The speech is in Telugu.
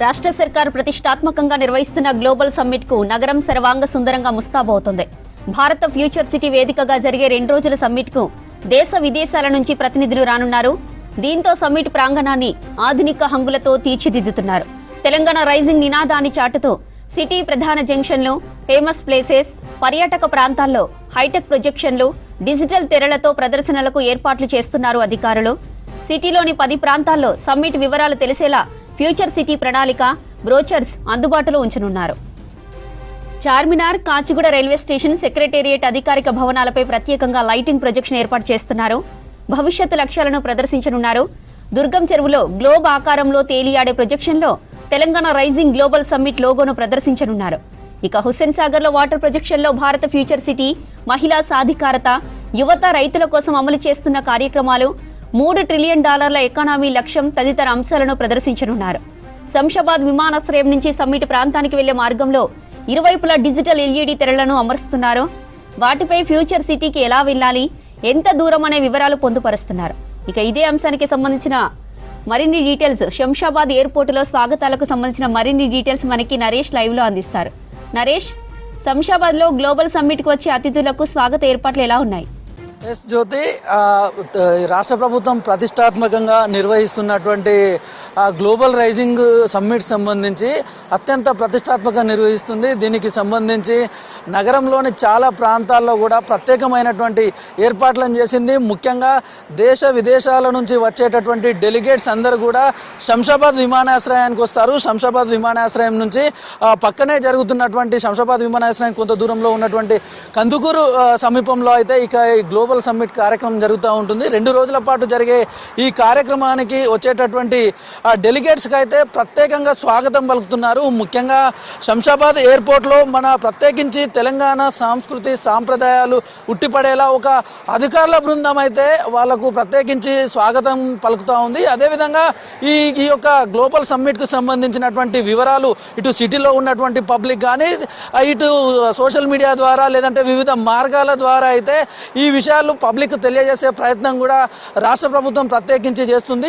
రాష్ట్ర సర్కార్ ప్రతిష్టాత్మకంగా నిర్వహిస్తున్న గ్లోబల్ సమ్మిట్ కు నగరం సర్వాంగ సుందరంగా ముస్తాబవుతోంది. భారత ఫ్యూచర్ సిటీ వేదికగా జరిగే 2 రోజుల సమ్మిట్ కు దేశ విదేశాల నుంచి ప్రతినిధులు రానున్నారు. దీంతో సమ్మిట్ ప్రాంగణాన్ని ఆధునిక హంగులతో తీర్చిదిద్దుతున్నారు. తెలంగాణ రైజింగ్ నినాదాన్ని చాటుతూ సిటీ ప్రధాన జంక్షన్లు, ఫేమస్ ప్లేసెస్, పర్యాటక ప్రాంతాల్లో హైటెక్ ప్రొజెక్షన్లు, డిజిటల్ తెరలతో ప్రదర్శనలకు ఏర్పాట్లు చేస్తున్నారు అధికారులు. సిటీలోని 10 ప్రాంతాల్లో సమ్మిట్ వివరాలు తెలిసేలా ఫ్యూచర్ సిటీ ప్రణాళిక, బ్రోచర్స్ అందుబాటులో ఉంచనున్నారు. Charminar, Kachiguda railway station, secretariat అధికారిక భవనాలపై ప్రత్యేకంగా లైటింగ్ ప్రొజెక్షన్ ఏర్పాటు చేస్తున్నారు. భవిష్యత్తు లక్ష్యాలను ప్రదర్శించనున్నారు. దుర్గం చెరువులో గ్లోబ్ ఆకారంలో తేలియాడే ప్రొజెక్షన్లో తెలంగాణ రైజింగ్ గ్లోబల్ సమ్మిట్ లోగోను ప్రదర్శించనున్నారు. ఇక హుస్సేన్ సాగర్లో వాటర్ ప్రొజెక్షన్లో భారత ఫ్యూచర్ సిటీ, మహిళా సాధికారత, యువత, రైతుల కోసం అమలు చేస్తున్న కార్యక్రమాలు, $3 ట్రిలియన్ ఎకానమీ లక్ష్యం తదితర అంశాలను ప్రదర్శించనున్నారు. శంషాబాద్ విమానాశ్రయం నుంచి సమ్మిట్ ప్రాంతానికి వెళ్లే మార్గంలో ఇరువైపులా డిజిటల్ ఎల్ఈడి తెరలను అమరుస్తున్నారు. వాటిపై ఫ్యూచర్ సిటీకి ఎలా వెళ్లాలి, ఎంత దూరం అనే వివరాలు పొందుపరుస్తున్నారు. ఇక ఇదే అంశానికి సంబంధించిన మరిన్ని డీటెయిల్స్, శంషాబాద్ ఎయిర్పోర్టులో స్వాగతాలకు సంబంధించిన మరిన్ని డీటెయిల్స్ మనకి నరేష్ లైవ్ లో అందిస్తారు. నరేష్, శంషాబాద్ లో గ్లోబల్ సమ్మిట్ కు వచ్చే అతిథులకు స్వాగత ఏర్పాట్లు ఎలా ఉన్నాయి? ఎస్ జ్యోతి, రాష్ట్ర ప్రభుత్వం ప్రతిష్టాత్మకంగా నిర్వహిస్తున్నటువంటి గ్లోబల్ రైజింగ్ సమ్మిట్ సంబంధించి అత్యంత ప్రతిష్టాత్మకంగా నిర్వహిస్తుంది. దీనికి సంబంధించి నగరంలోని చాలా ప్రాంతాల్లో కూడా ప్రత్యేకమైనటువంటి ఏర్పాట్లను చేసింది. ముఖ్యంగా దేశ విదేశాల నుంచి వచ్చేటటువంటి డెలిగేట్స్ అందరూ కూడా శంషాబాద్ విమానాశ్రయానికి వస్తారు. శంషాబాద్ విమానాశ్రయం నుంచి పక్కనే జరుగుతున్నటువంటి శంషాబాద్ విమానాశ్రయం కొంత దూరంలో ఉన్నటువంటి కందుకూరు సమీపంలో అయితే ఇక గ్లోబల్ సమ్మిట్ కార్యక్రమం జరుగుతూ ఉంటుంది. 2 రోజుల పాటు జరిగే ఈ కార్యక్రమానికి వచ్చేటటువంటి డెలిగేట్స్కి అయితే ప్రత్యేకంగా స్వాగతం పలుకుతున్నారు. ముఖ్యంగా శంషాబాద్ ఎయిర్పోర్ట్లో మన ప్రత్యేకించి తెలంగాణ సంస్కృతి సాంప్రదాయాలు ఉట్టిపడేలా ఒక అధికారుల బృందం అయితే వాళ్లకు ప్రత్యేకించి స్వాగతం పలుకుతూ ఉంది. అదేవిధంగా ఈ యొక్క గ్లోబల్ సమ్మిట్కు సంబంధించినటువంటి వివరాలు ఇటు సిటీలో ఉన్నటువంటి పబ్లిక్ కానీ ఇటు సోషల్ మీడియా ద్వారా లేదంటే వివిధ మార్గాల ద్వారా అయితే ఈ విషయాలు పబ్లిక్ తెలియజేసే ప్రయత్నం కూడా రాష్ట్ర ప్రభుత్వం ప్రత్యేకించి చేస్తుంది.